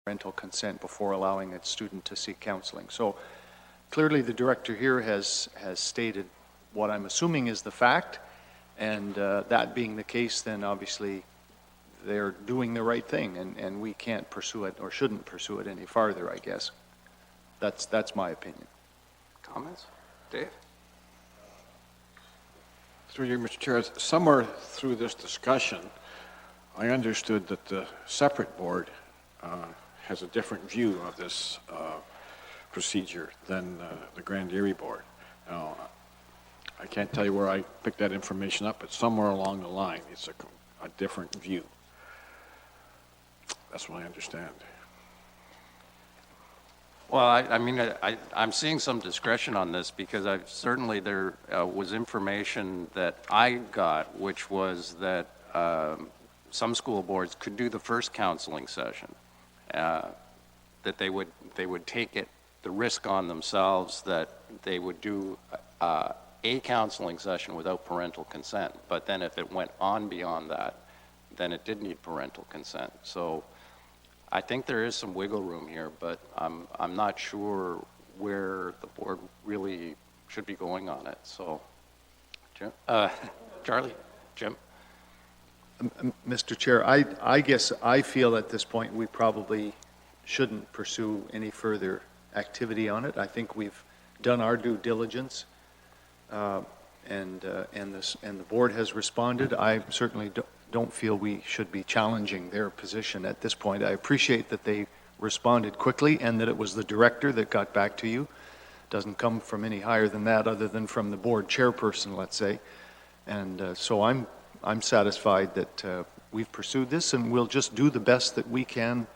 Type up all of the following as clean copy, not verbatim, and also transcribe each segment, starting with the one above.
parental consent before allowing a student to seek counseling. So clearly the director here has stated what I'm assuming is the fact, and that being the case, then obviously they're doing the right thing, and we can't pursue it or shouldn't pursue it any farther, I guess. That's my opinion. Comments? Dave? Through you, Mr. Chair, somewhere through this discussion, I understood that the separate board has a different view of this procedure than the Grand Erie board. Now, I can't tell you where I picked that information up, but somewhere along the line, it's a different view. That's what I understand. Well, I mean, I'm seeing some discretion on this because certainly there was information that I got, which was that some school boards could do the first counseling session, that they would take the risk on themselves that they would do a counseling session without parental consent. But then if it went on beyond that, then it did need parental consent. So I think there is some wiggle room here, but I'm not sure where the board really should be going on it. So, Jim, Charlie, Jim. Mr. Chair, I guess I feel at this point we probably shouldn't pursue any further activity on it. I think we've done our due diligence, and the board has responded. I certainly don't feel we should be challenging their position at this point. I appreciate that they responded quickly and that it was the director that got back to you. Doesn't come from any higher than that, other than from the board chairperson, let's say. And so I'm satisfied that we've pursued this, and we'll just do the best that we can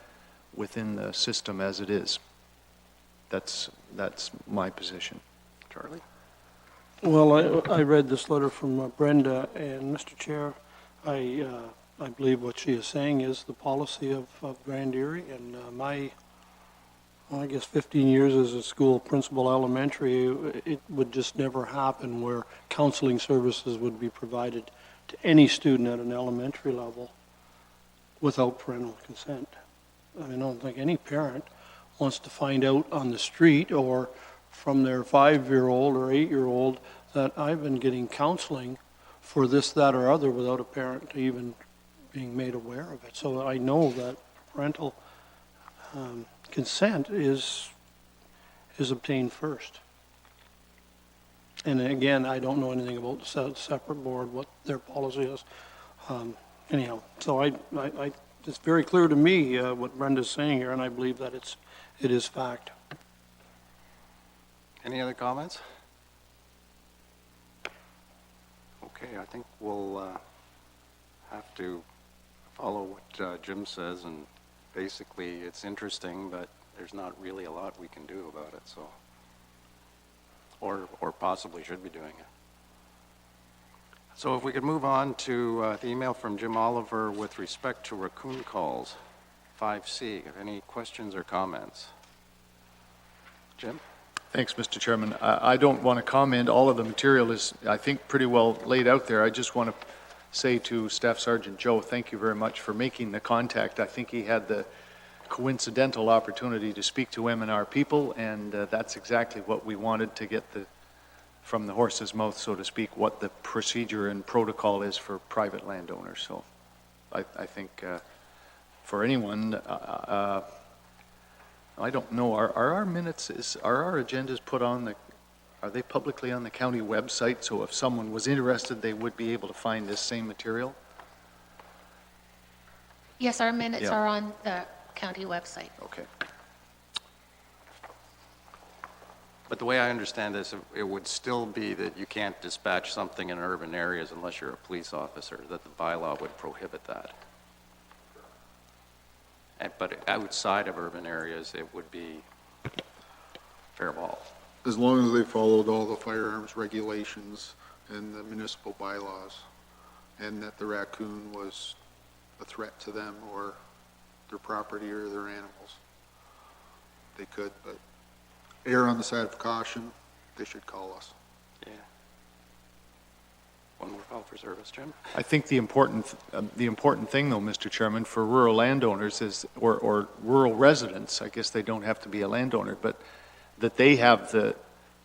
within the system as it is. That's my position. Charlie? Well, I read this letter from Brenda, and Mr. Chair, I believe what she is saying is the policy of Grand Erie, and I guess 15 years as a school principal elementary, it would just never happen where counseling services would be provided to any student at an elementary level without parental consent. I mean, I don't think any parent wants to find out on the street or from their 5-year-old or 8-year-old that I've been getting counseling for this, that, or other without a parent even being made aware of it. So I know that parental consent is obtained first. And again, I don't know anything about the separate board, what their policy is. Anyhow, so it's very clear to me what Brenda's saying here, and I believe that it is fact. Any other comments? Okay, I think we'll have to follow what Jim says, and basically it's interesting, but there's not really a lot we can do about it, so, or possibly should be doing it. So if we could move on to the email from Jim Oliver with respect to raccoon calls, 5C. Any questions or comments? Jim? Thanks, Mr. Chairman. I don't want to comment. All of the material is, I think, pretty well laid out there. I just want to say to Staff Sergeant Joe, thank you very much for making the contact. I think he had the coincidental opportunity to speak to M&R people, and that's exactly what we wanted to get from the horse's mouth, so to speak, what the procedure and protocol is for private landowners. So I think for anyone, I don't know, are our minutes, are our agendas put on are they publicly on the county website, so if someone was interested, they would be able to find this same material? Yes, our minutes are on the county website. Okay. But the way I understand this, it would still be that you can't dispatch something in urban areas unless you're a police officer, that the bylaw would prohibit that. But outside of urban areas, it would be fair ball. As long as they followed all the firearms regulations and the municipal bylaws, and that the raccoon was a threat to them or their property or their animals, they could, but err on the side of caution, they should call us. Yeah. One more call for service, Jim. I think the important thing, though, Mr. Chairman, for rural landowners is, or rural residents, I guess they don't have to be a landowner, but that they have the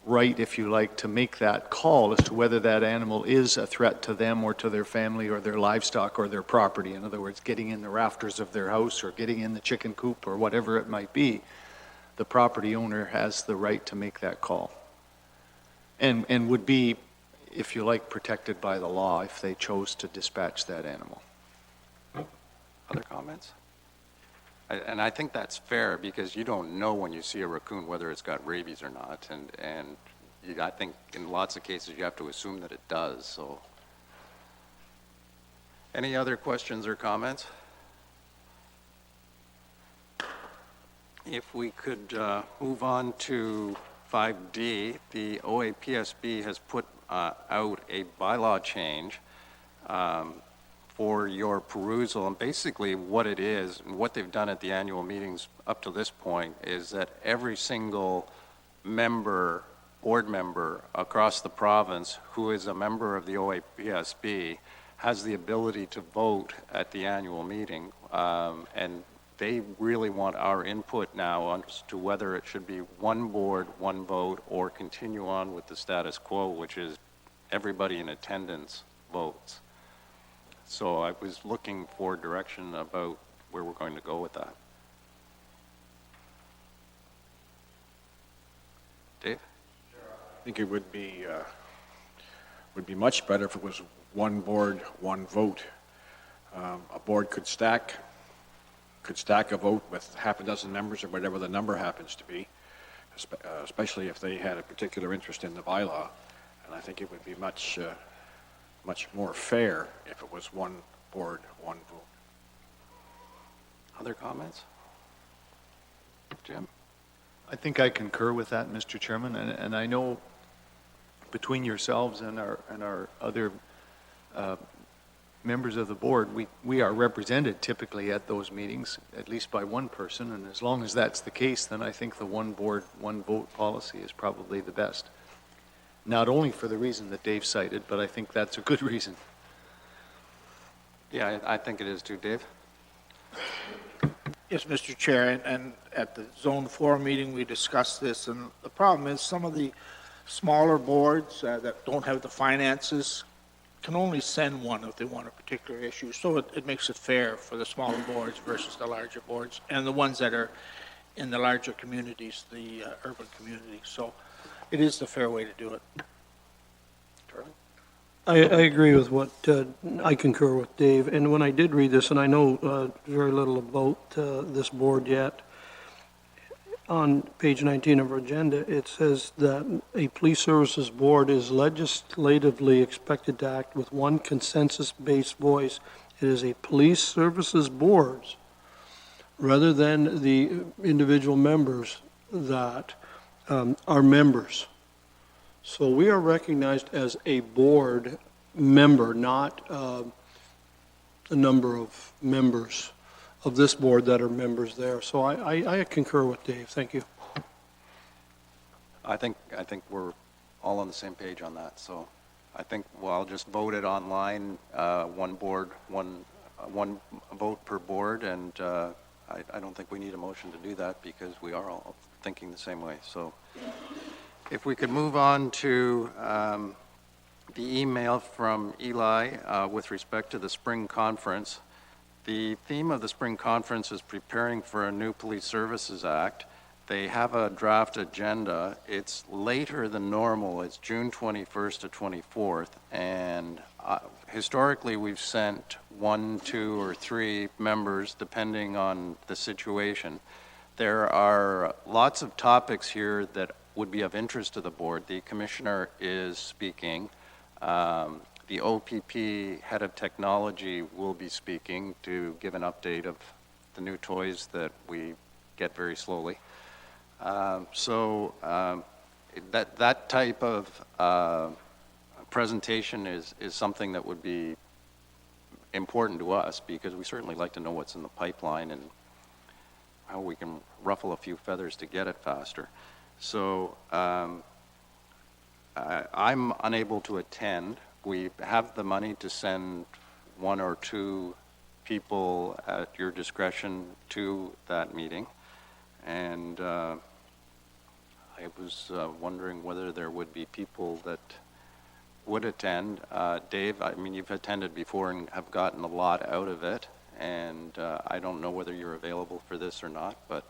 right, if you like, to make that call as to whether that animal is a threat to them or to their family or their livestock or their property. In other words, getting in the rafters of their house or getting in the chicken coop or whatever it might be. The property owner has the right to make that call. And would be, if you like, protected by the law if they chose to dispatch that animal. Other comments? And I think that's fair, because you don't know when you see a raccoon whether it's got rabies or not, and I think in lots of cases you have to assume that it does. So, any other questions or comments? If we could move on to 5D, the OAPSB has put out a bylaw change for your perusal, and basically what it is and what they've done at the annual meetings up to this point is that every single board member across the province who is a member of the OAPSB has the ability to vote at the annual meeting, and they really want our input now as to whether it should be one board, one vote, or continue on with the status quo, which is everybody in attendance votes. So I was looking for direction about where we're going to go with that. Dave? I think it would be much better if it was one board, one vote. A board could stack a vote with half a dozen members or whatever the number happens to be, especially if they had a particular interest in the bylaw. And I think it would be much more fair if it was one board, one vote. Other comments? Jim? I think I concur with that, Mr. Chairman, and I know between yourselves and our other members of the board, we are represented typically at those meetings, at least by one person, and as long as that's the case, then I think the one board, one vote policy is probably the best. Not only for the reason that Dave cited, but I think that's a good reason. Yeah, I think it is too. Dave? Yes, Mr. Chair, and at the Zone 4 meeting, we discussed this, and the problem is some of the smaller boards that don't have the finances can only send one if they want a particular issue, so it makes it fair for the smaller boards versus the larger boards, and the ones that are in the larger communities, the urban communities. So it is the fair way to do it. Charlie? I agree with what, I concur with Dave, and when I did read this, and I know very little about this board yet, on page 19 of our agenda, it says that a police services board is legislatively expected to act with one consensus-based voice. It is a police services board, rather than the individual members that are members. So we are recognized as a board member, not a number of members of this board that are members there. So I concur with Dave. Thank you. I think we're all on the same page on that. So I think I'll just vote it online, one board, one vote per board, and I don't think we need a motion to do that because we are all thinking the same way. So if we could move on to the email from Eli with respect to the spring conference. The theme of the spring conference is preparing for a new Police Services Act. They have a draft agenda. It's later than normal. It's June 21st to 24th. And historically, we've sent 1, 2, or 3 members, depending on the situation. There are lots of topics here that would be of interest to the board. The commissioner is speaking. The OPP head of technology will be speaking to give an update of the new toys that we get very slowly. That type of presentation is something that would be important to us because we certainly like to know what's in the pipeline and how we can ruffle a few feathers to get it faster. So I'm unable to attend we have the money to send one or two people at your discretion to that meeting. And I was wondering whether there would be people that would attend. Dave, I mean, you've attended before and have gotten a lot out of it. And I don't know whether you're available for this or not, but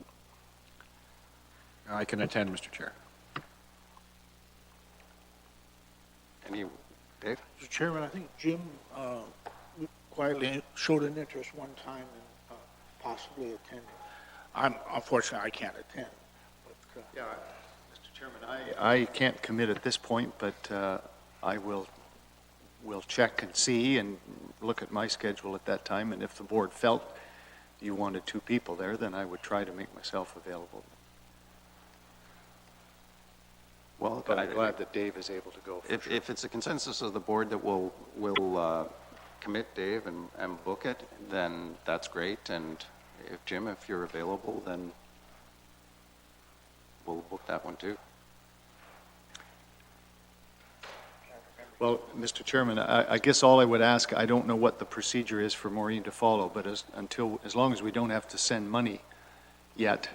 I can attend, Mr. Chair. Dave? Mr. Chairman, I think Jim quietly showed an interest one time in possibly attending. Unfortunately, I can't attend. But, Yeah, Mr. Chairman, I can't commit at this point, but I will check and see and look at my schedule at that time, and if the board felt you wanted two people there, then I would try to make myself available. Well, But I'm glad that Dave is able to go. if it's a consensus of the board that we'll commit Dave and book it, then that's great. And if Jim, if you're available, then we'll book that one too. Well, Mr. Chairman, I guess all I would ask, I don't know what the procedure is for Maureen to follow, but as long as we don't have to send money yet,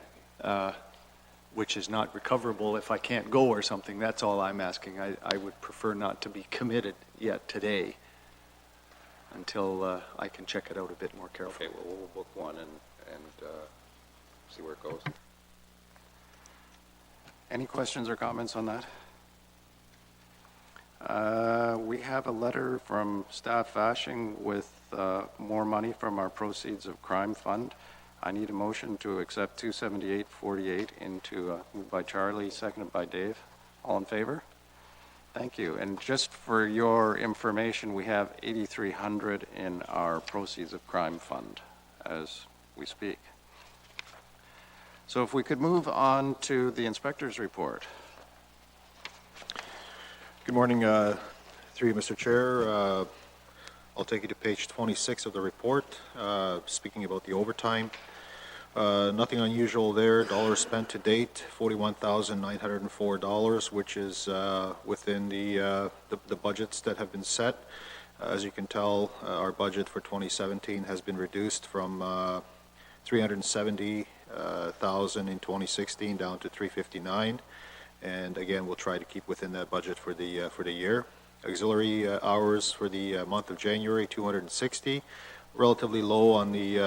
which is not recoverable if I can't go or something, that's all I'm asking. I would prefer not to be committed yet today until I can check it out a bit more carefully. Okay, well, we'll book one and see where it goes. Any questions or comments on that? We have a letter from staff Vashing with more money from our proceeds of crime fund. I need a motion to accept 27848 into, moved by Charlie, seconded by Dave. All in favor? Thank you. And just for your information, we have 8,300 in our proceeds of crime fund as we speak. So if we could move on to the inspector's report. Good morning, through you, Mr. Chair. I'll take you to page 26 of the report, speaking about the overtime. Nothing unusual there. Dollars spent to date, $41,904, which is within the budgets that have been set. As you can tell, our budget for 2017 has been reduced from $370,000 in 2016 down to $359,000. And again, we'll try to keep within that budget for the year. Auxiliary hours for the month of January, 260, relatively low on the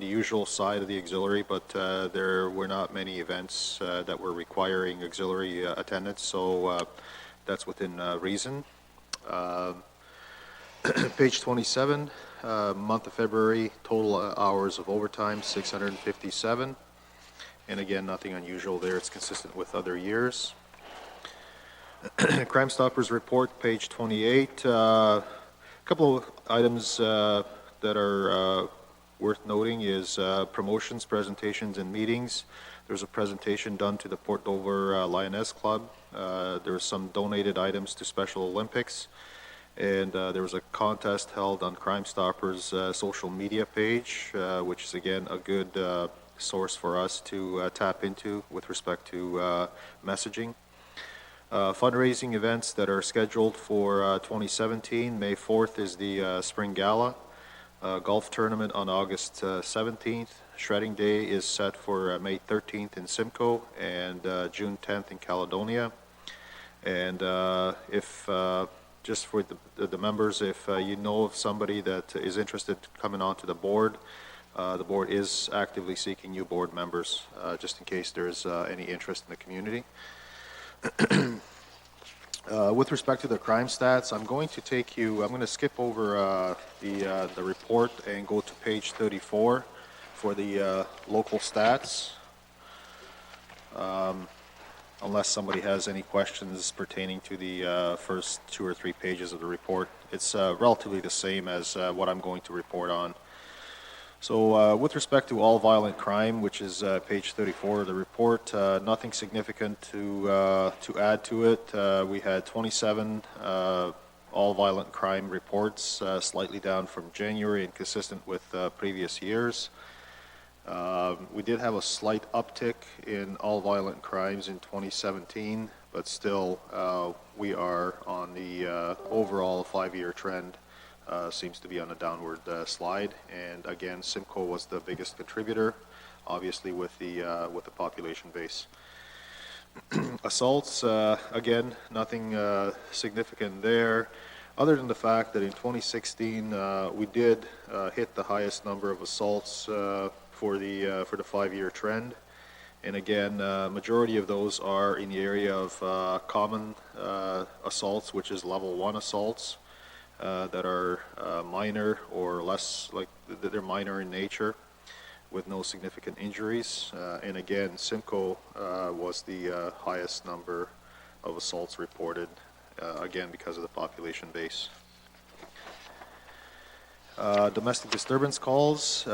usual side of the auxiliary, but there were not many events that were requiring auxiliary attendance, so that's within reason. Page 27, month of February, total hours of overtime, 657. And again, nothing unusual there. It's consistent with other years. Crime Stoppers report, page 28. A couple of items that are worth noting is promotions, presentations, and meetings. There's a presentation done to the Port Dover Lioness Club. There were some donated items to Special Olympics. And there was a contest held on Crime Stoppers' social media page, which is, again, a good source for us to tap into with respect to messaging. Fundraising events that are scheduled for 2017. May 4th is the Spring Gala. Golf tournament on August 17th. Shredding Day is set for May 13th in Simcoe and June 10th in Caledonia. And if just for the members, if you know of somebody that is interested in coming onto the board is actively seeking new board members, just in case there's any interest in the community. With respect to the crime stats, I'm going to skip over the report and go to page 34 for the local stats. Unless somebody has any questions pertaining to the first 2 or 3 pages of the report. It's relatively the same as what I'm going to report on. So with respect to all violent crime, which is page 34 of the report, nothing significant to add to it. We had 27 all violent crime reports, slightly down from January and consistent with previous years. We did have a slight uptick in all violent crimes in 2017, but still, we are on the overall 5-year trend, seems to be on a downward slide. And again, Simcoe was the biggest contributor, obviously with the population base. Assaults, again, nothing significant there, other than the fact that in 2016 we did hit the highest number of assaults for the 5-year trend. And again, majority of those are in the area of common assaults, which is level 1 assaults that are minor or less, like they're minor in nature with no significant injuries. And again, Simcoe was the highest number of assaults reported, again, because of the population base. Domestic disturbance calls,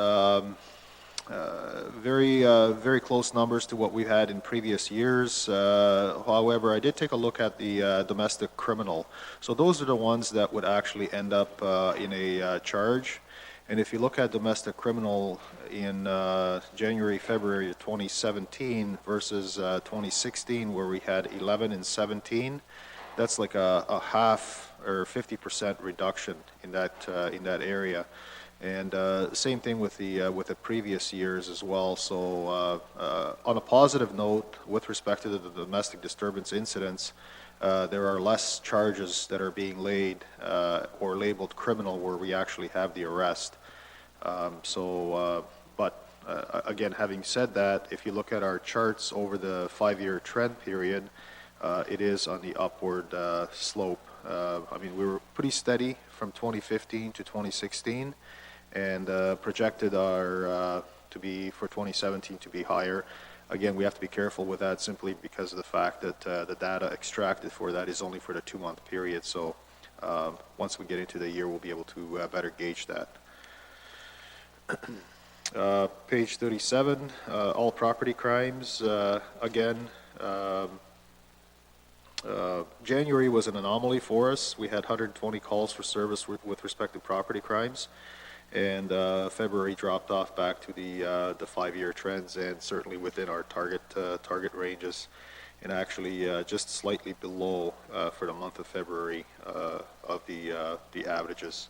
very close numbers to what we had in previous years. However, I did take a look at the domestic criminal. So those are the ones that would actually end up in a charge. And if you look at domestic criminal in January, February of 2017 versus 2016, where we had 11 and 17, that's like a half or 50% reduction in that area. And same thing with the previous years as well. So on a positive note, with respect to the domestic disturbance incidents, there are less charges that are being laid or labeled criminal where we actually have the arrest. But again, having said that, if you look at our charts over the 5-year trend period, it is on the upward slope. I mean, we were pretty steady from 2015 to 2016, and projected our to be for 2017 to be higher. Again, we have to be careful with that simply because of the fact that the data extracted for that is only for the 2-month period. So once we get into the year, we'll be able to better gauge that. Page 37, all property crimes. Again, January was an anomaly for us. We had 120 calls for service with respect to property crimes, and February dropped off back to the 5-year trends, and certainly within our target ranges, and actually just slightly below for the month of February of the averages.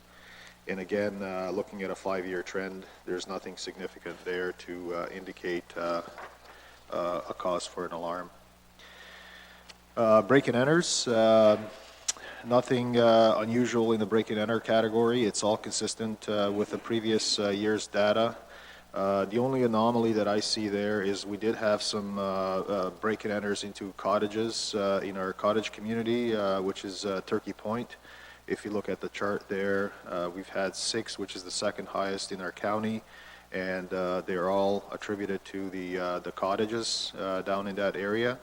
And again, looking at a 5-year trend, there's nothing significant there to indicate a cause for an alarm. Break and enters, nothing unusual in the break and enter category. It's all consistent with the previous year's data. The only anomaly that I see there is we did have some break and enters into cottages in our cottage community, which is Turkey Point. If you look at the chart there, we've had 6, which is the second highest in our county, and they're all attributed to the cottages down in that area.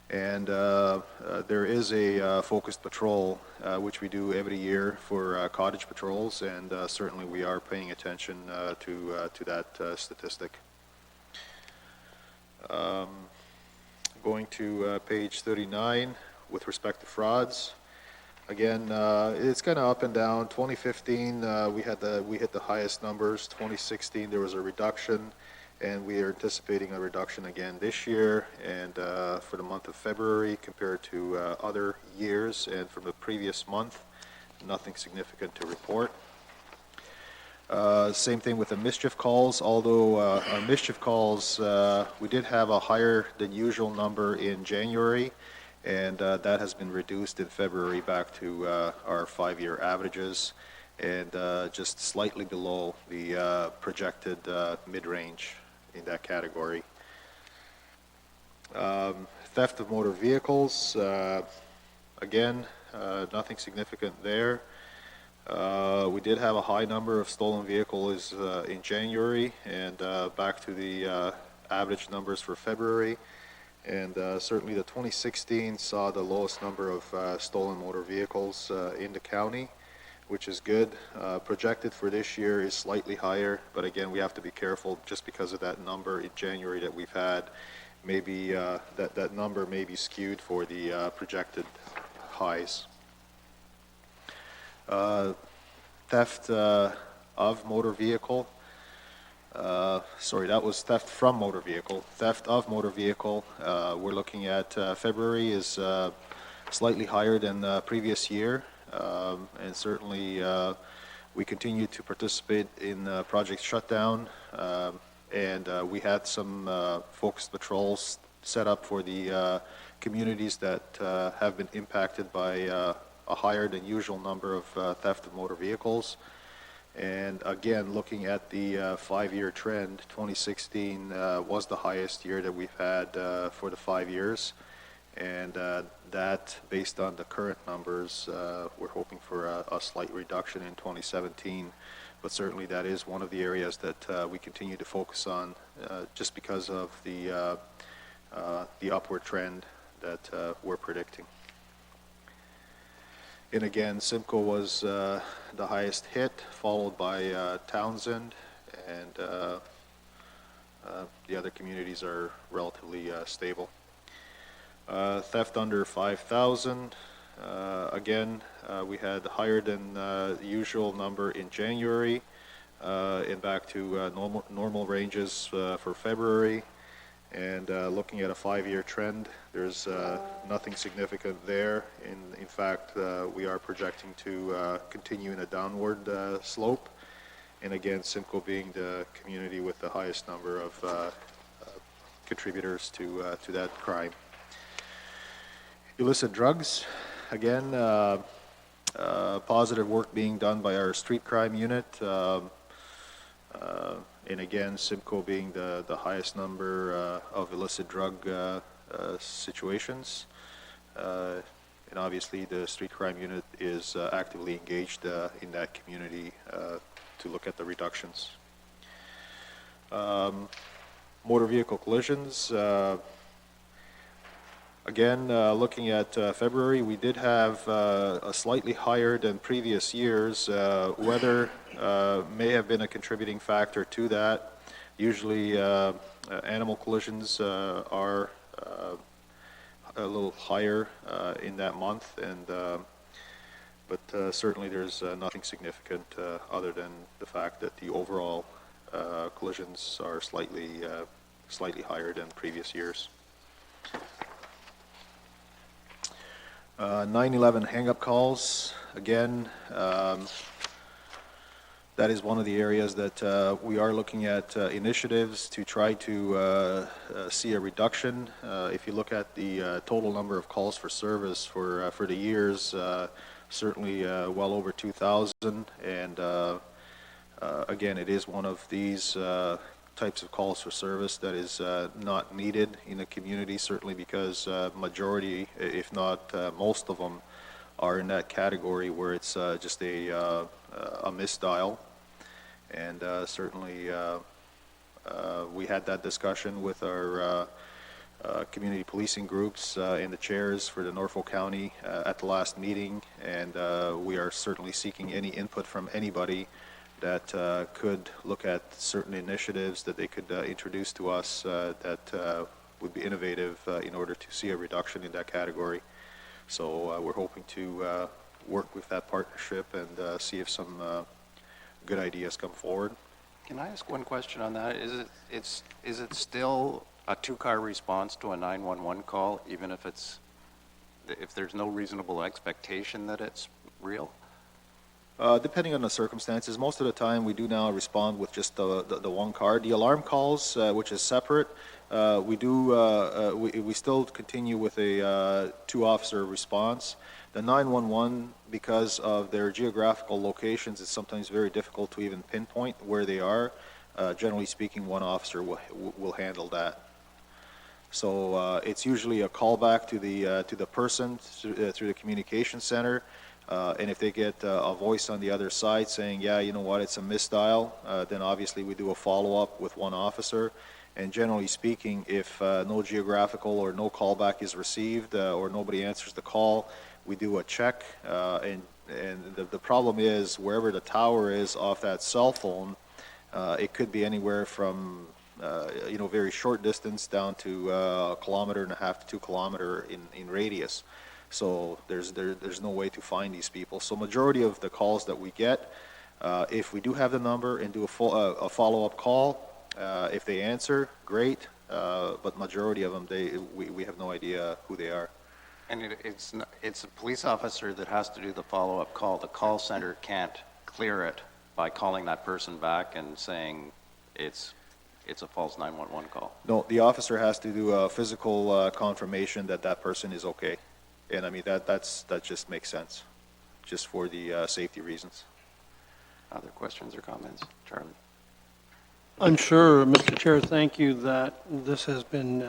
And there is a focused patrol, which we do every year for cottage patrols, and certainly we are paying attention to that statistic. Going to page 39, with respect to frauds. Again, it's kind of up and down. 2015, we hit the highest numbers. 2016, there was a reduction, and we are anticipating a reduction again this year. And for the month of February, compared to other years and from the previous month, nothing significant to report. Same thing with the mischief calls. Although on mischief calls, we did have a higher than usual number in January, and that has been reduced in February back to our 5-year averages, and just slightly below the projected mid-range in that category. Theft of motor vehicles, again, nothing significant there. We did have a high number of stolen vehicles in January, and back to the average numbers for February. And certainly the 2016 saw the lowest number of stolen motor vehicles in the county, which is good. Projected for this year is slightly higher, but again, we have to be careful just because of that number in January that we've had. Maybe that number may be skewed for the projected highs. Theft of motor vehicle. sorry, that was theft from motor vehicle. Theft of motor vehicle, we're looking at February is slightly higher than previous year. And certainly, we continue to participate in Project Shutdown. And we had some focused patrols set up for the communities that have been impacted by a higher than usual number of theft of motor vehicles. And again, looking at the 5-year trend, 2016 was the highest year that we've had for the 5 years. And that, based on the current numbers, we're hoping for a slight reduction in 2017. But certainly that is one of the areas that we continue to focus on just because of the upward trend that we're predicting. And again, Simcoe was the highest hit, followed by Townsend, and the other communities are relatively stable. Theft under 5,000, again, we had higher than the usual number in January, and back to normal ranges for February. And looking at a 5-year trend, there's nothing significant there. In fact, we are projecting to continue in a downward slope. And again, Simcoe being the community with the highest number of contributors to that crime. Illicit drugs, again, positive work being done by our street crime unit. And again, Simcoe being the highest number of illicit drug situations. And obviously the street crime unit is actively engaged in that community to look at the reductions. Motor vehicle collisions. Again, looking at February, we did have a slightly higher than previous years. Weather may have been a contributing factor to that. Usually, animal collisions are a little higher in that month, and but certainly there's nothing significant other than the fact that the overall collisions are slightly higher than previous years. 9/11 hang-up calls, again, that is one of the areas that we are looking at initiatives to try to see a reduction. If you look at the total number of calls for service for the years, certainly well over 2,000, and again, it is one of these types of calls for service that is not needed in the community, certainly because majority, if not most of them, are in that category where it's just a misdial. And certainly we had that discussion with our community policing groups and the chairs for the Norfolk County at the last meeting, and we are certainly seeking any input from anybody that could look at certain initiatives that they could introduce to us that would be innovative in order to see a reduction in that category. So we're hoping to work with that partnership and see if some good ideas come forward. Can I ask one question on that? Is it still a 2-car response to a 911 call, even if there's no reasonable expectation that it's real? Depending on the circumstances, most of the time we do now respond with just the 1 car. The alarm calls, which is separate, we still continue with a 2-officer response. The 911, because of their geographical locations, it's sometimes very difficult to even pinpoint where they are. Generally speaking, 1 officer will handle that. So it's usually a callback to the person through the communication center. And if they get a voice on the other side saying, yeah, you know what, it's a misdial, then obviously we do a follow-up with 1 officer. And generally speaking, if no geographical or no callback is received or nobody answers the call, we do a check. And the problem is, wherever the tower is off that cell phone, it could be anywhere from very short distance down to 1.5 kilometers to 2 kilometers in radius. So there's no way to find these people. So majority of the calls that we get, If we do have the number and do a follow-up call, if they answer, great, but majority of them, we have no idea who they are. And it's a police officer that has to do the follow-up call. The call center can't clear it by calling that person back and saying it's a false 911 call. No, the officer has to do a physical confirmation that that person is okay. And I mean, that just makes sense, just for the safety reasons. Other questions or comments? Charlie? I'm sure, Mr. Chair, thank you, that this has been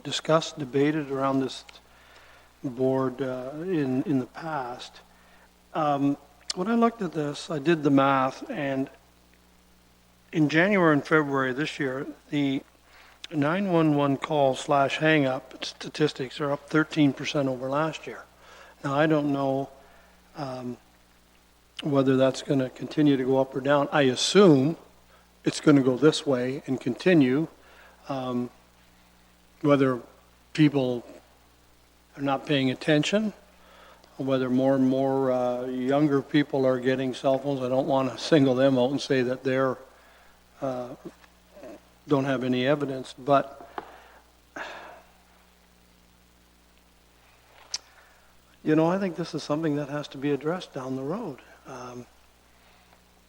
discussed, debated around this board in the past. When I looked at this, I did the math, and in January and February this year, the 911 call / hang-up statistics are up 13% over last year. Now, I don't know whether that's going to continue to go up or down. I assume it's going to go this way and continue. Whether people are not paying attention, whether more and more younger people are getting cell phones. I don't want to single them out and say that they're don't have any evidence, but I think this is something that has to be addressed down the road.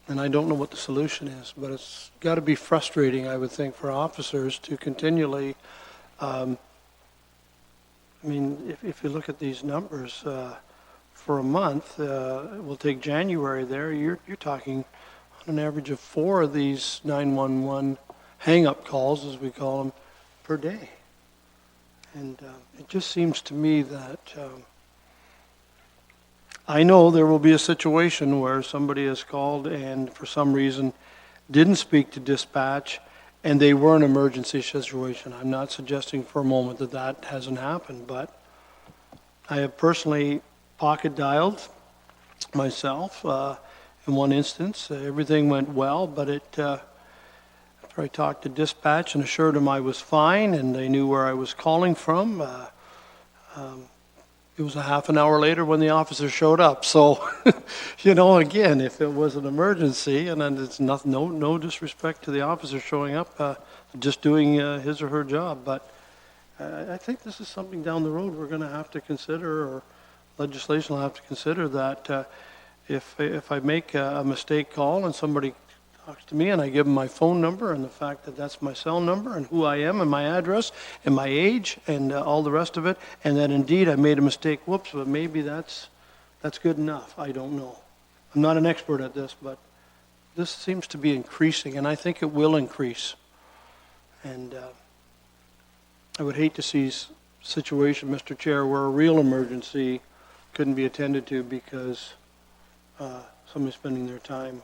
And I don't know what the solution is, but it's got to be frustrating, I would think, for officers to continually, if you look at these numbers, for a month, we'll take January there, you're talking on an average of 4 of these 911 hang-up calls, as we call them, per day. And it just seems to me that I know there will be a situation where somebody is called and for some reason didn't speak to dispatch and they were an emergency situation. I'm not suggesting for a moment that that hasn't happened, but I have personally pocket dialed myself in one instance. Everything went well, but after I talked to dispatch and assured them I was fine and they knew where I was calling from, it was a half an hour later when the officer showed up. So, again, if it was an emergency, and then it's no disrespect to the officer showing up, just doing his or her job, but I think this is something down the road we're going to have to consider, or legislation will have to consider, that if I make a mistake call and somebody talks to me and I give them my phone number and the fact that that's my cell number and who I am and my address and my age and all the rest of it, and that indeed I made a mistake, whoops, but maybe that's good enough. I don't know. I'm not an expert at this, but this seems to be increasing, and I think it will increase. And I would hate to see a situation, Mr. Chair, where a real emergency couldn't be attended to because somebody's spending their time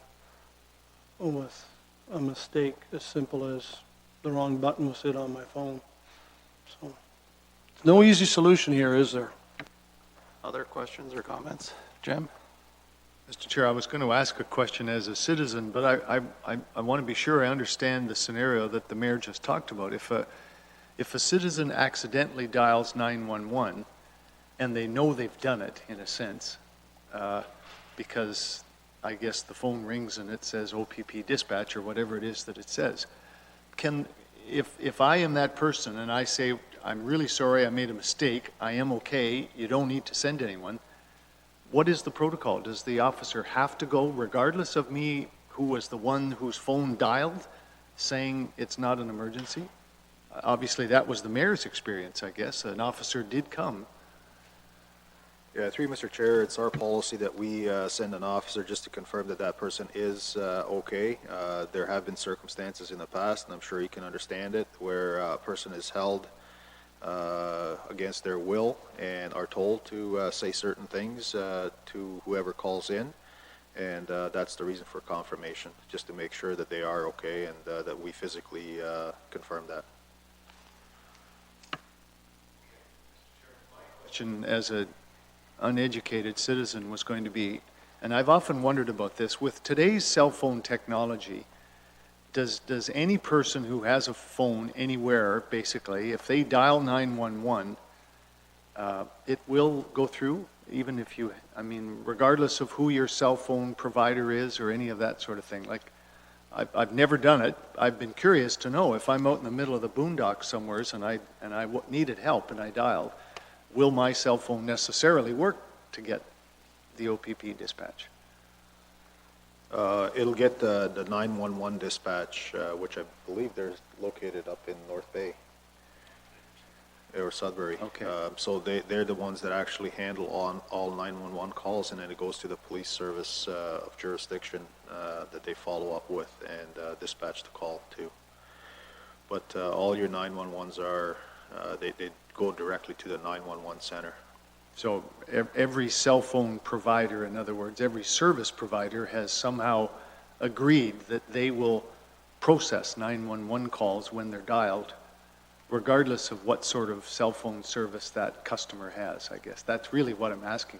with a mistake as simple as the wrong button was hit on my phone. So, no easy solution here, is there? Other questions or comments? Jim? Mr. Chair, I was going to ask a question as a citizen, but I want to be sure I understand the scenario that the mayor just talked about. If a citizen accidentally dials 911 and they know they've done it, in a sense, because I guess the phone rings and it says OPP dispatch or whatever it is that it says, if I am that person and I say, I'm really sorry, I made a mistake, I am okay, you don't need to send anyone, what is the protocol? Does the officer have to go, regardless of me, who was the one whose phone dialed, saying it's not an emergency? Obviously, that was the mayor's experience, I guess. An officer did come. Yeah, through you, Mr. Chair, it's our policy that we send an officer just to confirm that that person is okay. There have been circumstances in the past, and I'm sure you can understand it, where a person is held against their will and are told to say certain things to whoever calls in, and that's the reason for confirmation, just to make sure that they are okay and that we physically confirm that. Question as an uneducated citizen was going to be, and I've often wondered about this, with today's cell phone technology, does any person who has a phone anywhere, basically, if they dial 911, it will go through? even if you, I mean, regardless of who your cell phone provider is or any of that sort of thing. Like, I've never done it. I've been curious to know if I'm out in the middle of the boondocks somewheres and I needed help and I dialed, will my cell phone necessarily work to get the OPP dispatch? It'll get the 911 dispatch, which I believe they're located up in North Bay or Sudbury. Okay. So they're the ones that actually handle all 911 calls, and then it goes to the police service of jurisdiction that they follow up with and dispatch the call to. But all your 911s are, they go directly to the 911 center. So every cell phone provider, in other words, every service provider has somehow agreed that they will process 911 calls when they're dialed, regardless of what sort of cell phone service that customer has, I guess. That's really what I'm asking.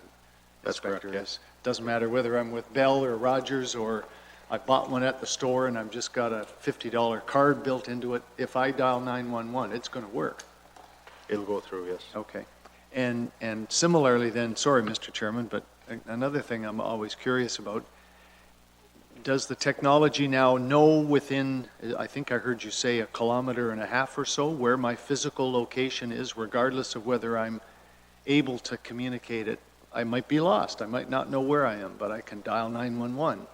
That's correct, Inspector, yes. is doesn't matter whether I'm with Bell or Rogers or I bought one at the store and I've just got a $50 card built into it. If I dial 911, it's going to work. It'll go through, yes. Okay. And similarly then, sorry, Mr. Chairman, but another thing I'm always curious about, does the technology now know within, I think I heard you say 1.5 kilometers or so, where my physical location is, regardless of whether I'm able to communicate it? I might be lost. I might not know where I am, but I can dial 911.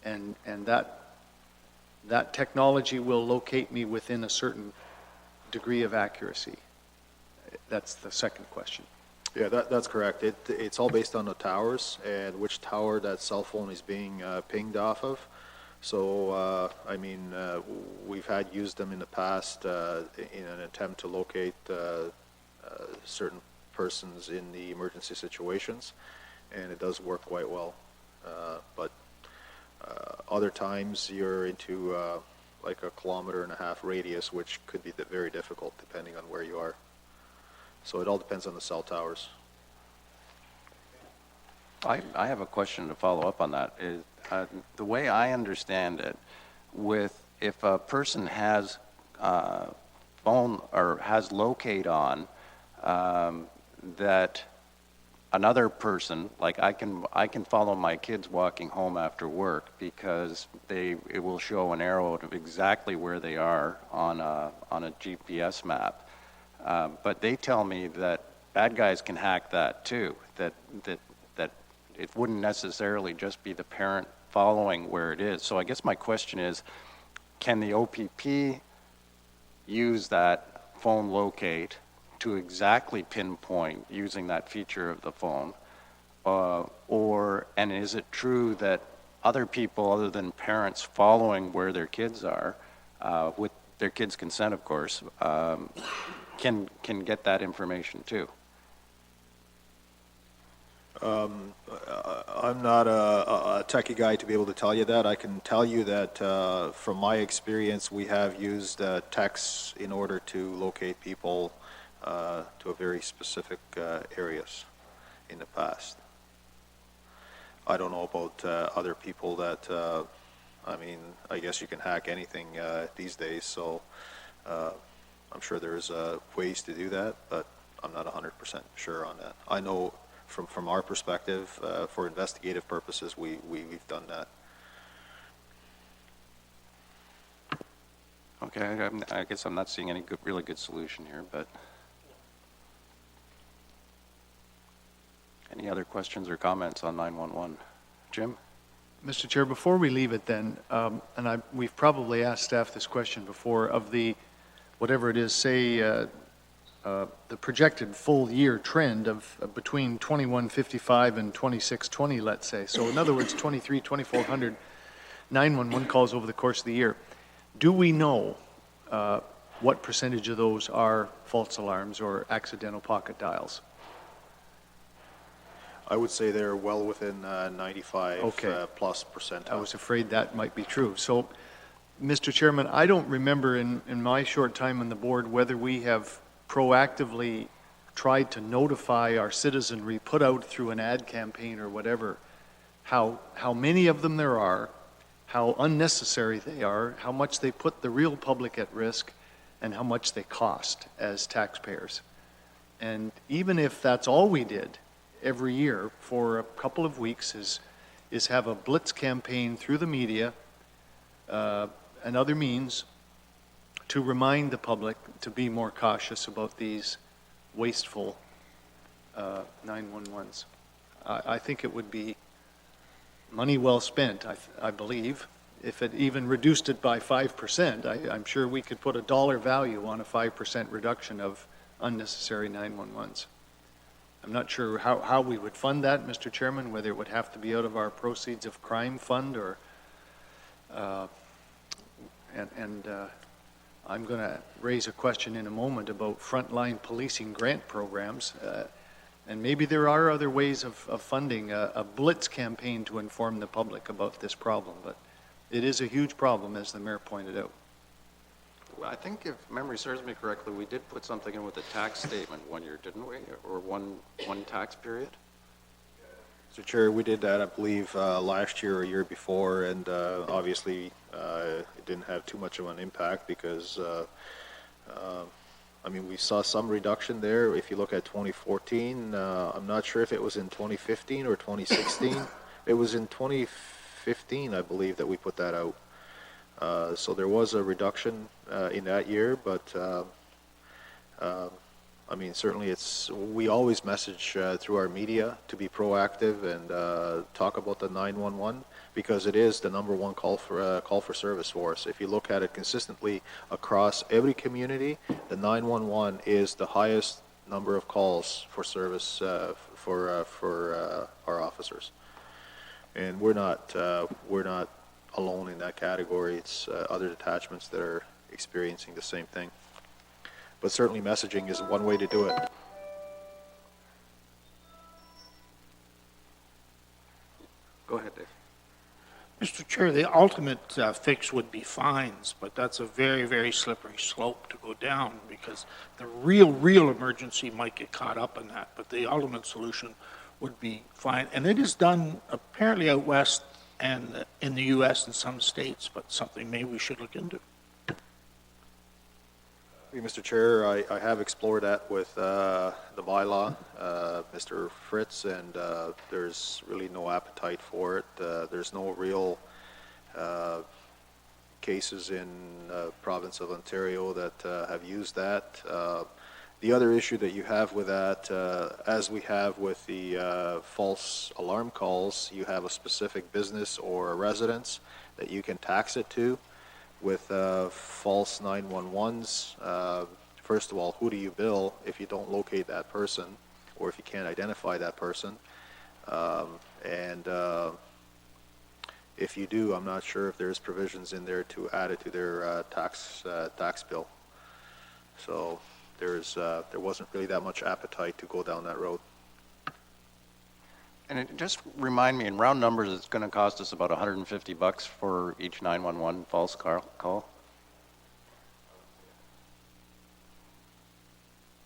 And that technology will locate me within a certain degree of accuracy. That's the second question. Yeah, that's correct. It's all based on the towers and which tower that cell phone is being pinged off of. So, I mean, we've had used them in the past in an attempt to locate certain persons in the emergency situations, and it does work quite well. But other times you're into like 1.5 kilometer radius, which could be very difficult depending on where you are. So it all depends on the cell towers. I have a question to follow up on that. Is, the way I understand it, if a person has phone or has locate on, that another person, like I can follow my kids walking home after work because it will show an arrow of exactly where they are on a GPS map. But they tell me that bad guys can hack that too, that it wouldn't necessarily just be the parent following where it is. So I guess my question is, can the OPP use that phone locate to exactly pinpoint using that feature of the phone? And is it true that other people other than parents following where their kids are, with their kids' consent of course, can get that information too? I'm not a techie guy to be able to tell you that. I can tell you that from my experience, we have used texts in order to locate people to a very specific areas in the past. I don't know about other people that, I mean, I guess you can hack anything these days, so I'm sure there's ways to do that, but I'm not 100% sure on that. I know from our perspective, for investigative purposes, we've done that. Okay, I guess I'm not seeing any really good solution here, but any other questions or comments on 911? Jim? Mr. Chair, before we leave it then, and we've probably asked staff this question before, of the, whatever it is, say, the projected full year trend of between 2155 and 2620, let's say. So in other words, 2,400 911 calls over the course of the year. Do we know what percentage of those are false alarms or accidental pocket dials? I would say they're well within 95 Okay. plus percentile. I was afraid that might be true. So, Mr. Chairman, I don't remember in my short time on the board whether we have proactively tried to notify our citizenry, put out through an ad campaign or whatever, how many of them there are, how unnecessary they are, how much they put the real public at risk, and how much they cost as taxpayers. And even if that's all we did, every year for a couple of weeks is have a blitz campaign through the media and other means to remind the public to be more cautious about these wasteful 911s. I think it would be money well spent, I believe. If it even reduced it by 5%, I'm sure we could put a dollar value on a 5% reduction of unnecessary 911s. I'm not sure how we would fund that, Mr. Chairman, whether it would have to be out of our proceeds of crime fund or, I'm going to raise a question in a moment about frontline policing grant programs. And maybe there are other ways of funding a blitz campaign to inform the public about this problem, but it is a huge problem, as the mayor pointed out. Well, I think if memory serves me correctly, we did put something in with the tax statement one year, didn't we? Or one tax period? Mr. Chair, we did that, I believe, last year or a year before, and obviously it didn't have too much of an impact because, I mean, we saw some reduction there. If you look at 2014, I'm not sure if it was in 2015 or 2016. It was in 2015, I believe, that we put that out. So there was a reduction in that year, but I mean, certainly we always message through our media to be proactive and talk about the 911 because it is the number one call for service for us. If you look at it consistently across every community, the 911 is the highest number of calls for service for our officers. And we're not alone in that category. It's other detachments that are experiencing the same thing. But certainly messaging is one way to do it. Go ahead, Dave. Mr. Chair, the ultimate fix would be fines, but that's a very, very slippery slope to go down because the real emergency might get caught up in that, but the ultimate solution would be fine. And it is done apparently out west and in the U.S. in some states, but something maybe we should look into. Mr. Chair, I have explored that with the bylaw, Mr. Fritz, and there's really no appetite for it. There's no real cases in province of Ontario that have used that. The other issue that you have with that, as we have with the false alarm calls, you have a specific business or a residence that you can tax it to. With false 911s, first of all, who do you bill if you don't locate that person or if you can't identify that person? And if you do, I'm not sure if there's provisions in there to add it to their tax bill. So there wasn't really that much appetite to go down that road. And it just remind me, in round numbers, it's going to cost us about $150 for each 911 false call.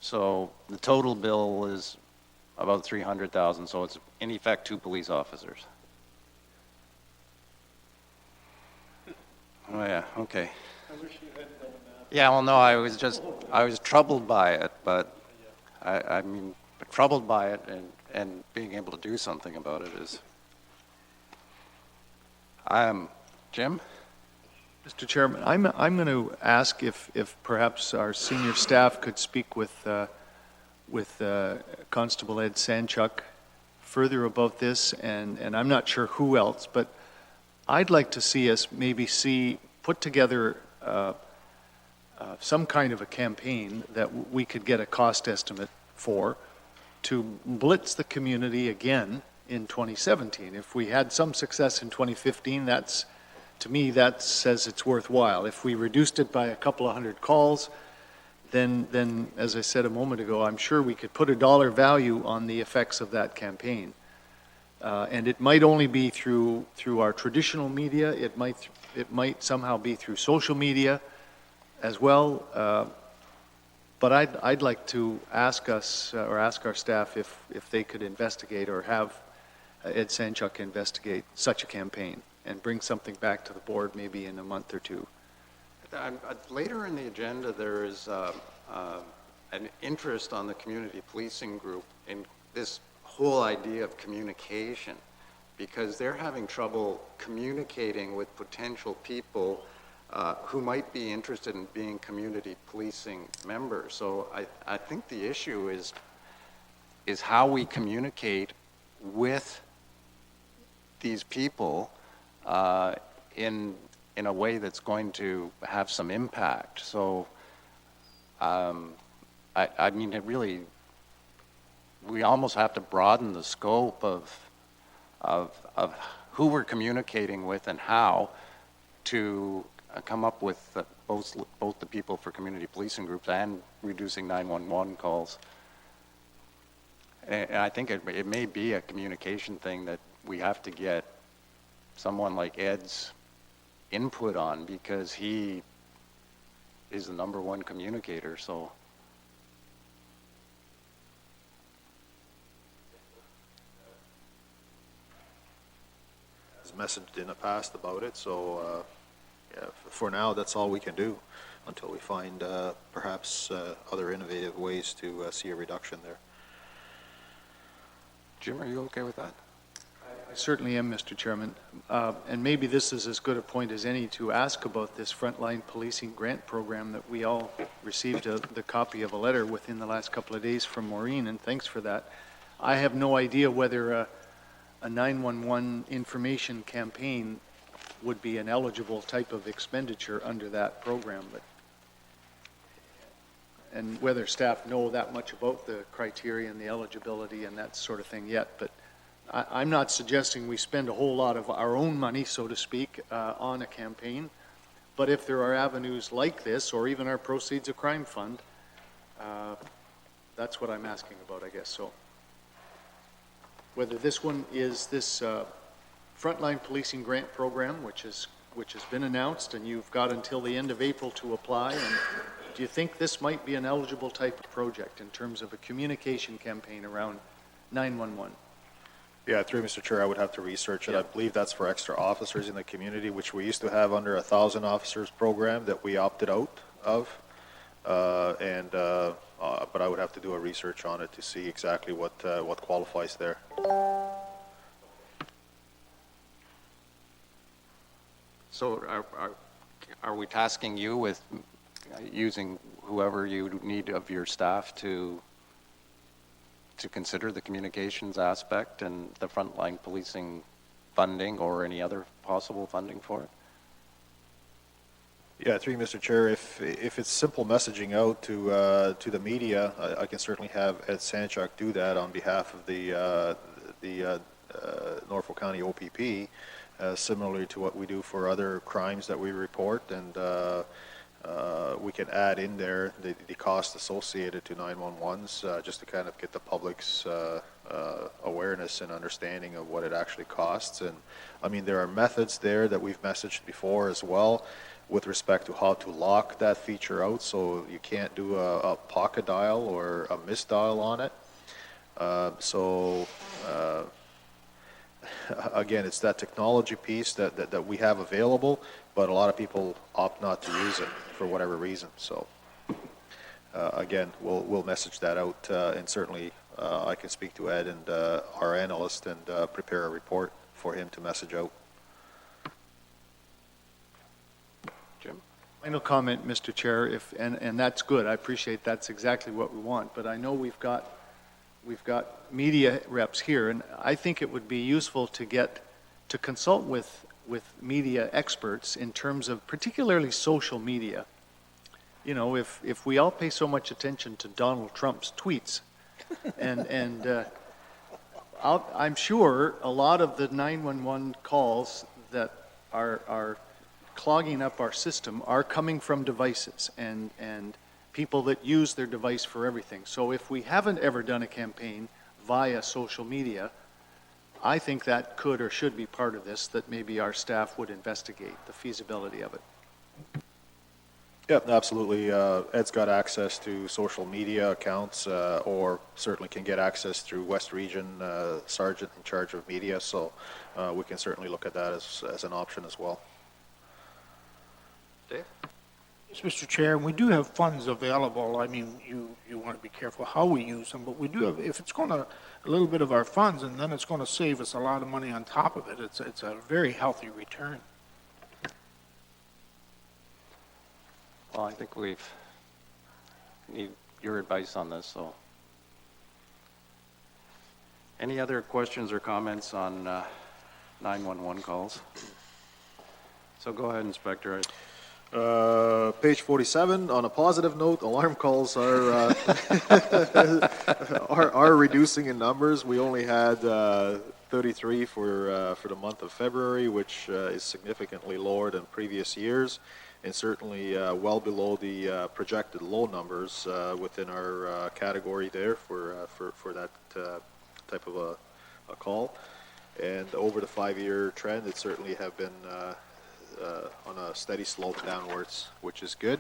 So the total bill is about $300,000. So it's in effect 2 police officers. Oh yeah, okay. I wish you hadn't done that. Yeah, well, no, I was troubled by it, but I mean, troubled by it and being able to do something about it is. Jim? Mr. Chairman, I'm going to ask if perhaps our senior staff could speak with Constable Ed Sanchuk further about this, and I'm not sure who else, but I'd like to see us maybe put together some kind of a campaign that we could get a cost estimate for to blitz the community again in 2017. If we had some success in 2015, to me, that says it's worthwhile. If we reduced it by a couple of hundred calls, then as I said a moment ago, I'm sure we could put a dollar value on the effects of that campaign. And it might only be through our traditional media. It might somehow be through social media as well. But I'd like to ask us or ask our staff if they could investigate or have Ed Sanchuk investigate such a campaign and bring something back to the board maybe in a month or two. Later in the agenda, there is an interest on the community policing group in this whole idea of communication, because they're having trouble communicating with potential people who might be interested in being community policing members. So I think the issue is how we communicate with these people in a way that's going to have some impact. So I mean, it really, we almost have to broaden the scope of who we're communicating with and how to come up with both the people for community policing groups and reducing 911 calls. And I think it may be a communication thing that we have to get someone like Ed's input on, because he is the #1 communicator. So As messaged in the past about it, so yeah, for now, that's all we can do until we find perhaps other innovative ways to see a reduction there. Jim, are you okay with that? I certainly am, Mr. Chairman. And maybe this is as good a point as any to ask about this frontline policing grant program that we all received the copy of a letter within the last couple of days from Maureen, and thanks for that. I have no idea whether a 911 information campaign would be an eligible type of expenditure under that program, and whether staff know that much about the criteria and the eligibility and that sort of thing yet. But I'm not suggesting we spend a whole lot of our own money, so to speak, on a campaign. But if there are avenues like this, or even our Proceeds of Crime Fund, that's what I'm asking about, I guess. So whether this one is this frontline policing grant program, which has been announced, and you've got until the end of April to apply, and do you think this might be an eligible type of project in terms of a communication campaign around 911? Yeah, through Mr. Chair, I would have to research it. Yeah. I believe that's for extra officers in the community, which we used to have under 1,000 officers program that we opted out of. But I would have to do a research on it to see exactly what qualifies there. So are we tasking you with using whoever you need of your staff to consider the communications aspect and the frontline policing funding or any other possible funding for it? Yeah, through you, Mr. Chair, if it's simple messaging out to the media, I can certainly have Ed Sanchuk do that on behalf of the Norfolk County OPP, similarly to what we do for other crimes that we report, and we can add in there the cost associated to 911s, just to kind of get the public's awareness and understanding of what it actually costs. And I mean, there are methods there that we've messaged before as well, with respect to how to lock that feature out, so you can't do a pocket dial or a misdial on it. Again, it's that technology piece that we have available, but a lot of people opt not to use it for whatever reason. So again, we'll message that out, and certainly I can speak to Ed and our analyst and prepare a report for him to message out. Jim? Final comment, Mr. Chair, and that's good. I appreciate that's exactly what we want, but I know we've got media reps here, and I think it would be useful to consult with media experts in terms of particularly social media. You know, if we all pay so much attention to Donald Trump's tweets, and I'm sure a lot of the 911 calls that are clogging up our system are coming from devices and people that use their device for everything. So if we haven't ever done a campaign via social media, I think that could or should be part of this, that maybe our staff would investigate the feasibility of it. Yeah, absolutely. Ed's got access to social media accounts, or certainly can get access through West Region Sergeant in charge of media, so we can certainly look at that as an option as well. Dave? Yes, Mr. Chair, we do have funds available. I mean, you want to be careful how we use them, but we do have, if it's going to, a little bit of our funds, and then it's going to save us a lot of money on top of it. It's a very healthy return. Well, I think we've need your advice on this, so. Any other questions or comments on 911 calls? So go ahead, Inspector. Page 47, on a positive note, alarm calls are, are reducing in numbers. We only had 33 for the month of February, which is significantly lower than previous years, and certainly well below the projected low numbers within our category there for that type of a call. And over the 5-year trend, it certainly have been on a steady slope downwards, which is good.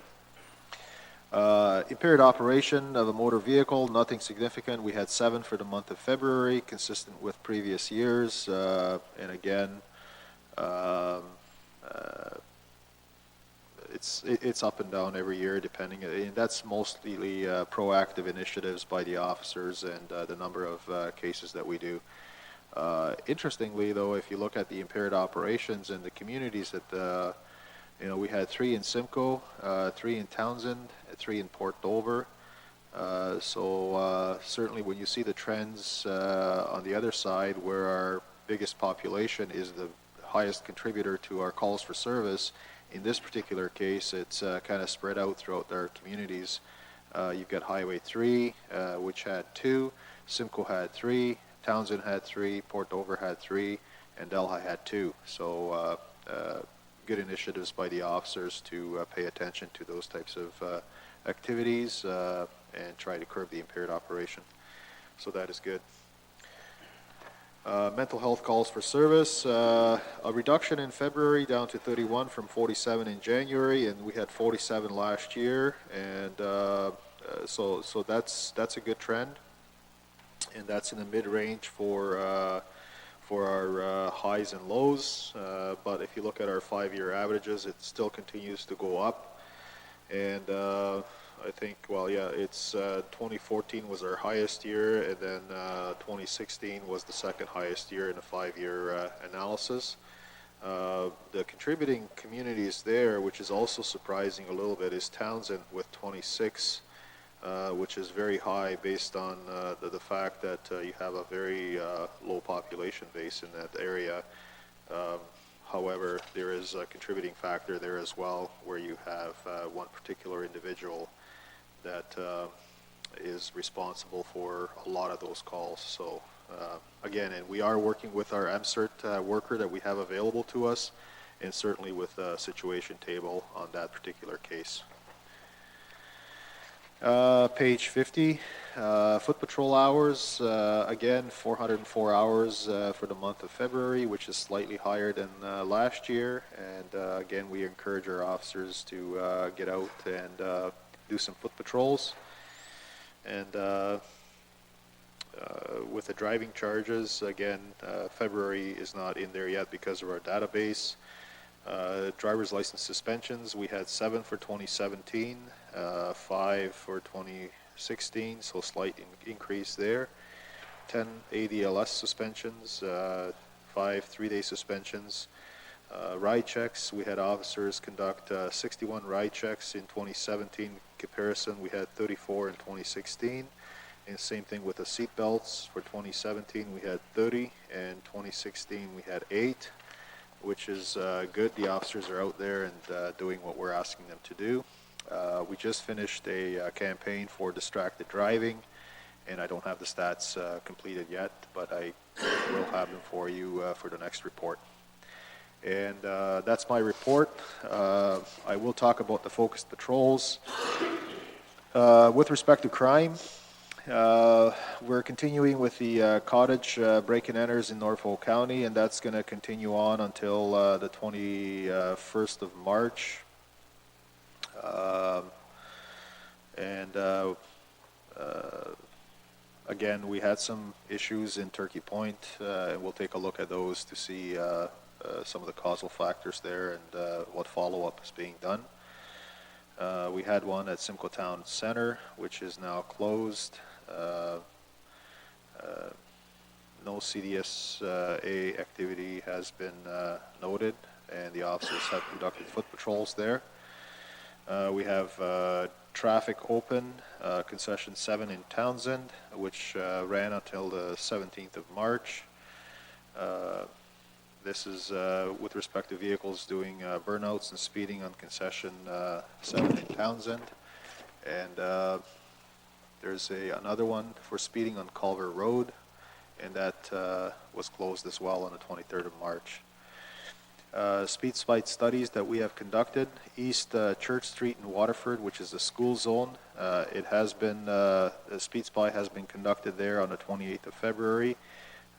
Impaired operation of a motor vehicle, nothing significant. We had 7 for the month of February, consistent with previous years. And again, it's up and down every year, depending. And that's mostly proactive initiatives by the officers and the number of cases that we do. Interestingly, though, if you look at the impaired operations in the communities that, we had 3 in Simcoe, 3 in Townsend, 3 in Port Dover. So certainly when you see the trends on the other side, where our biggest population is the highest contributor to our calls for service, in this particular case, it's kind of spread out throughout our communities. You've got Highway 3, which had 2, Simcoe had 3, Townsend had 3, Port Dover had 3, and Delhi had 2. So good initiatives by the officers to pay attention to those types of activities and try to curb the impaired operation. So that is good. Mental health calls for service, a reduction in February down to 31 from 47 in January, and we had 47 last year, and so that's a good trend. And that's in the mid-range for our highs and lows. But if you look at our 5-year averages, it still continues to go up. And I think, it's 2014 was our highest year, and then 2016 was the second highest year in a 5-year analysis. The contributing communities there, which is also surprising a little bit, is Townsend with 26. Which is very high based on the fact that you have a very low population base in that area. However, there is a contributing factor there as well, where you have one particular individual that is responsible for a lot of those calls. So again, and we are working with our MCERT worker that we have available to us, and certainly with a situation table on that particular case. Page 50, foot patrol hours, again 404 hours for the month of February, which is slightly higher than last year. And again, we encourage our officers to get out and do some foot patrols. And with the driving charges, again, February is not in there yet because of our database. Driver's license suspensions, we had 7 for 2017, 5 for 2016, so slight increase there. 10 ADLS suspensions, 5 3-day suspensions. Ride checks, we had officers conduct 61 ride checks in 2017 comparison. We had 34 in 2016. And same thing with the seat belts. For 2017, we had 30, and 2016 we had 8. Which is good. The officers are out there and doing what we're asking them to do. We just finished a campaign for distracted driving, and I don't have the stats completed yet, but I will have them for you for the next report. And that's my report. I will talk about the focused patrols. With respect to crime, we're continuing with the cottage break-and enters in Norfolk County, and that's going to continue on until the 21st of March. Again, we had some issues in Turkey Point, and we'll take a look at those to see some of the causal factors there and what follow-up is being done. We had one at Simcoe Town Center, which is now closed. No CDSA activity has been noted, and the officers have conducted foot patrols there. We have traffic open, concession 7 in Townsend, which ran until the 17th of March. This is with respect to vehicles doing burnouts and speeding on concession 7 in Townsend. And there's another one for speeding on Culver Road, and that was closed as well on the 23rd of March. Speed spike studies that we have conducted, East Church Street in Waterford, which is the school zone. It has been, the speed spy has been conducted there on the 28th of February.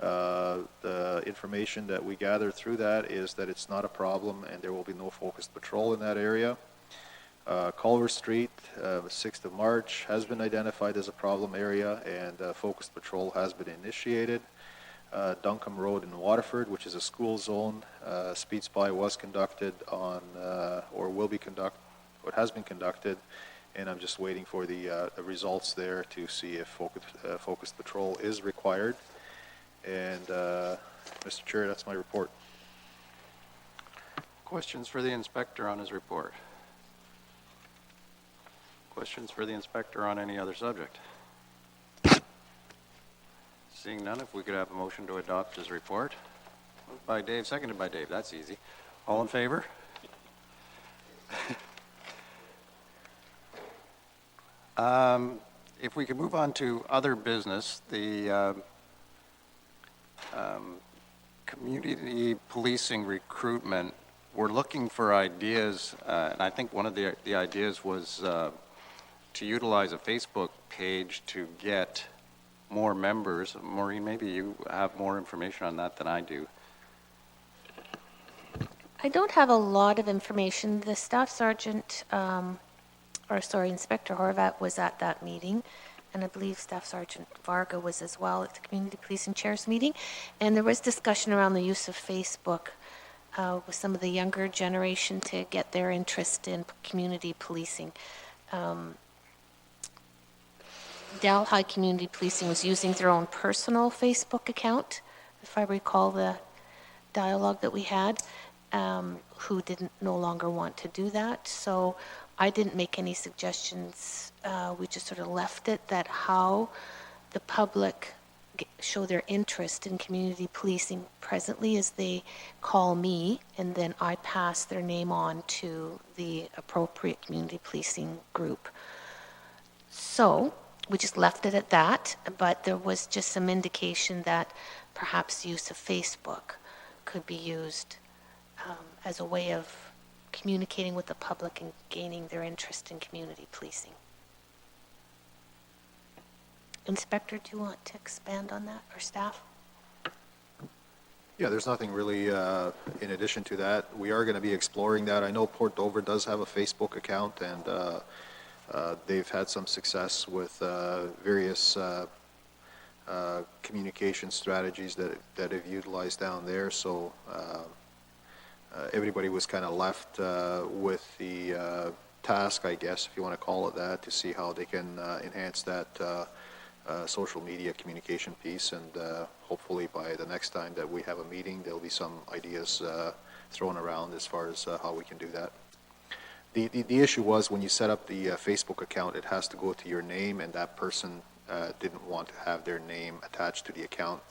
The information that we gathered through that is that it's not a problem and there will be no focused patrol in that area. Culver Street, 6th of March, has been identified as a problem area and focused patrol has been initiated. Duncombe Road in Waterford, which is a school zone, speed spy was conducted on, or will be conducted, or has been conducted, and I'm just waiting for the results there to see if focused patrol is required. And Mr. Chair, that's my report. Questions for the inspector on his report? Questions for the inspector on any other subject? Seeing none, if we could have a motion to adopt his report. Moved by Dave, seconded by Dave. That's easy. All in favor? If we could move on to other business, the community policing recruitment, we're looking for ideas, and I think one of the ideas was to utilize a Facebook page to get more members. Maureen, maybe you have more information on that than I do. I don't have a lot of information. The staff sergeant, Inspector Horvat was at that meeting, and I believe Staff Sergeant Varga was as well at the Community Policing Chairs meeting. And there was discussion around the use of Facebook with some of the younger generation to get their interest in community policing. Delhi Community Policing was using their own personal Facebook account, if I recall the dialogue that we had, who didn't no longer want to do that. So I didn't make any suggestions. We just sort of left it that how the public show their interest in community policing presently is they call me and then I pass their name on to the appropriate community policing group. So we just left it at that, but there was just some indication that perhaps the use of Facebook could be used as a way of communicating with the public and gaining their interest in community policing. Inspector, do you want to expand on that, or staff? Yeah, there's nothing really in addition to that. We are going to be exploring that. I know Port Dover does have a Facebook account, and they've had some success with various communication strategies that have utilized down there. So everybody was kind of left with the task, I guess, if you want to call it that, to see how they can enhance that social media communication piece. And hopefully by the next time that we have a meeting, there'll be some ideas thrown around as far as how we can do that. The issue was when you set up the Facebook account, it has to go to your name, and that person didn't want to have their name attached to the account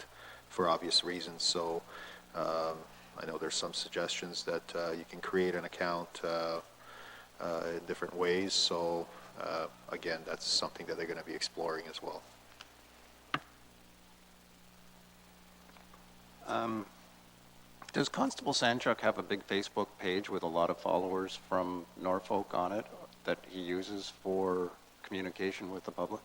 for obvious reasons. So I know there's some suggestions that you can create an account in different ways. So again, that's something that they're going to be exploring as well. Does Constable Sanchuk have a big Facebook page with a lot of followers from Norfolk on it that he uses for communication with the public?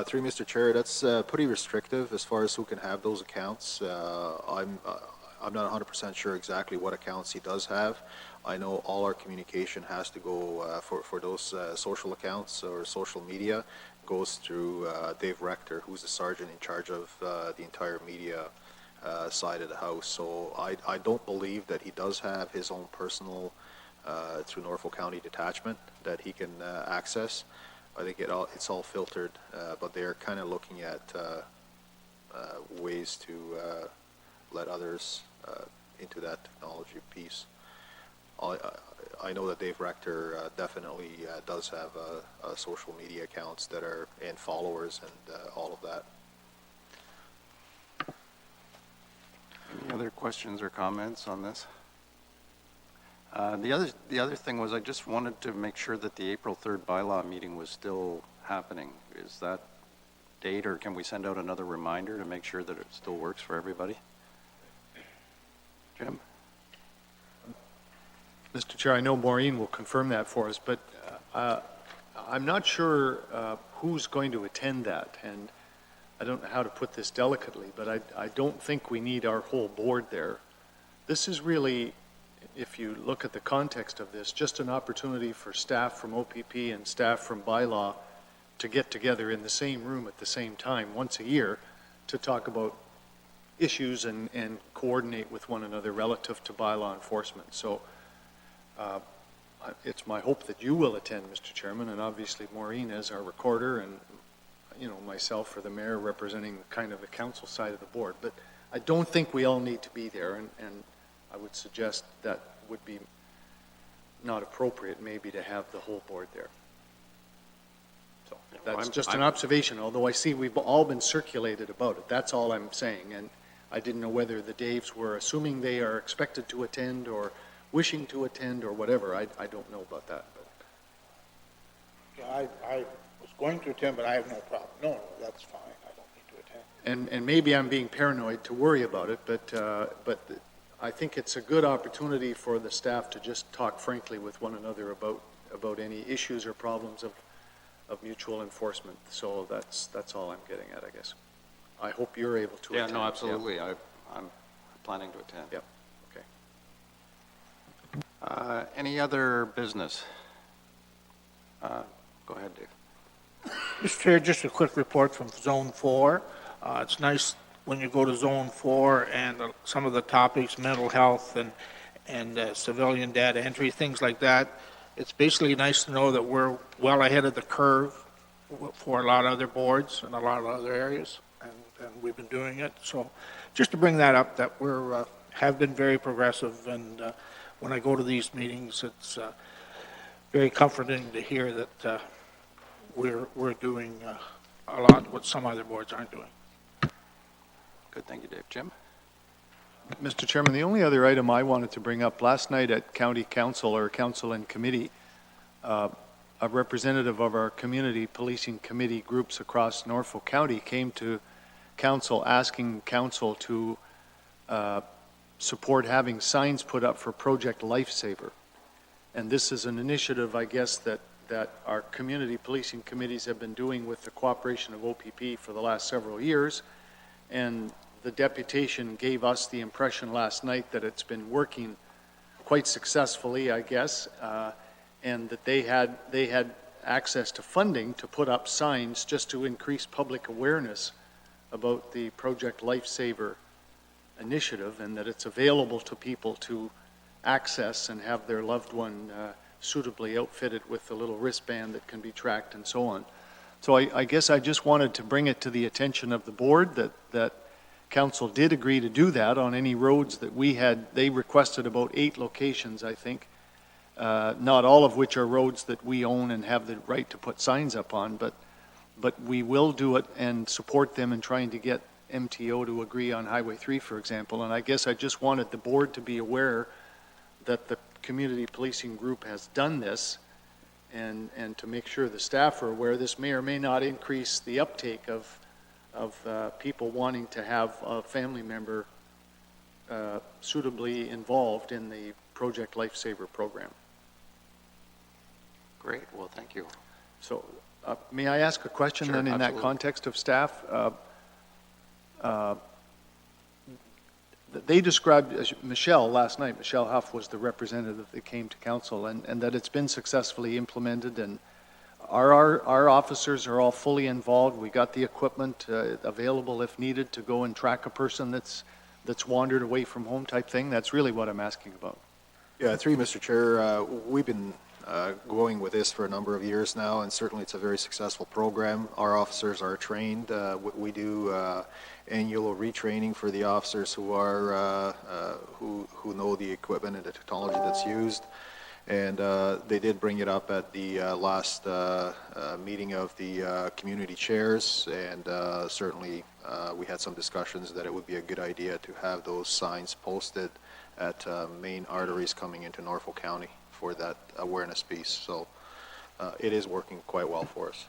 Through Mr. Chair, that's pretty restrictive as far as who can have those accounts. I'm not 100% sure exactly what accounts he does have. I know all our communication has to go for those social accounts or social media goes through Dave Rector, who's the sergeant in charge of the entire media side of the house. So I don't believe that he does have his own personal through Norfolk County Detachment that he can access. I think it's all filtered, but they're kind of looking at ways to let others into that technology piece. I know that Dave Rector definitely does have social media accounts that are and followers and all of that. Any other questions or comments on this? The other thing was I just wanted to make sure that the April 3rd bylaw meeting was still happening. Is that date, or can we send out another reminder to make sure that it still works for everybody? Jim? Mr. Chair, I know Maureen will confirm that for us, but I'm not sure who's going to attend that, and I don't know how to put this delicately, but I don't think we need our whole board there. This is really, if you look at the context of this, just an opportunity for staff from OPP and staff from bylaw to get together in the same room at the same time once a year to talk about issues and coordinate with one another relative to bylaw enforcement. So it's my hope that you will attend, Mr. Chairman, and obviously Maureen as our recorder, and myself or the mayor representing kind of the council side of the board. But I don't think we all need to be there, and I would suggest that would be not appropriate maybe to have the whole board there. So that's just an observation, although I see we've all been circulated about it. That's all I'm saying, and I didn't know whether the Daves were assuming they are expected to attend or wishing to attend or whatever. I don't know about that. But. Yeah, I was going to attend, but I have no problem. No, that's fine. I don't need to attend. And maybe I'm being paranoid to worry about it, but I think it's a good opportunity for the staff to just talk frankly with one another about any issues or problems of mutual enforcement. So that's all I'm getting at, I guess. I hope you're able to attend. Yeah, no, absolutely. Yeah. I'm planning to attend. Yep. Okay. Any other business? Go ahead, Dave. Mr. Chair, just a quick report from Zone 4. It's nice when you go to Zone 4 and some of the topics, mental health and civilian data entry, things like that. It's basically nice to know that we're well ahead of the curve for a lot of other boards and a lot of other areas, and we've been doing it. So just to bring that up, that we're have been very progressive, and when I go to these meetings, it's very comforting to hear that we're doing a lot what some other boards aren't doing. Good, thank you, Dave. Jim? Mr. Chairman, the only other item I wanted to bring up, last night at County Council or Council and Committee, a representative of our community policing committee groups across Norfolk County came to Council asking Council to support having signs put up for Project Lifesaver. And this is an initiative, I guess, that our community policing committees have been doing with the cooperation of OPP for the last several years. And the deputation gave us the impression last night that it's been working quite successfully, I guess, and that they had access to funding to put up signs just to increase public awareness about the Project Lifesaver initiative, and that it's available to people to access and have their loved one suitably outfitted with a little wristband that can be tracked and so on. So I guess I just wanted to bring it to the attention of the board that Council did agree to do that on any roads that we had. They requested about 8 locations, I think, not all of which are roads that we own and have the right to put signs up on, but we will do it and support them in trying to get MTO to agree on Highway 3, for example. And I guess I just wanted the board to be aware that the community policing group has done this, and to make sure the staff are aware. This may or may not increase the uptake of people wanting to have a family member suitably involved in the Project Lifesaver program. Great, well, thank you. So may I ask a question Sure, then in absolutely. that context of staff? They described, as Michelle last night, Michelle Huff was the representative that came to council, and that it's been successfully implemented, and our officers are all fully involved. We got the equipment available if needed to go and track a person that's wandered away from home type thing. That's really what I'm asking about. Yeah, through you, Mr. Chair, we've been going with this for a number of years now, and certainly it's a very successful program. Our officers are trained. We do annual retraining for the officers who are who know the equipment and the technology that's used. And they did bring it up at the last meeting of the community chairs, and certainly we had some discussions that it would be a good idea to have those signs posted at main arteries coming into Norfolk County for that awareness piece. So it is working quite well for us.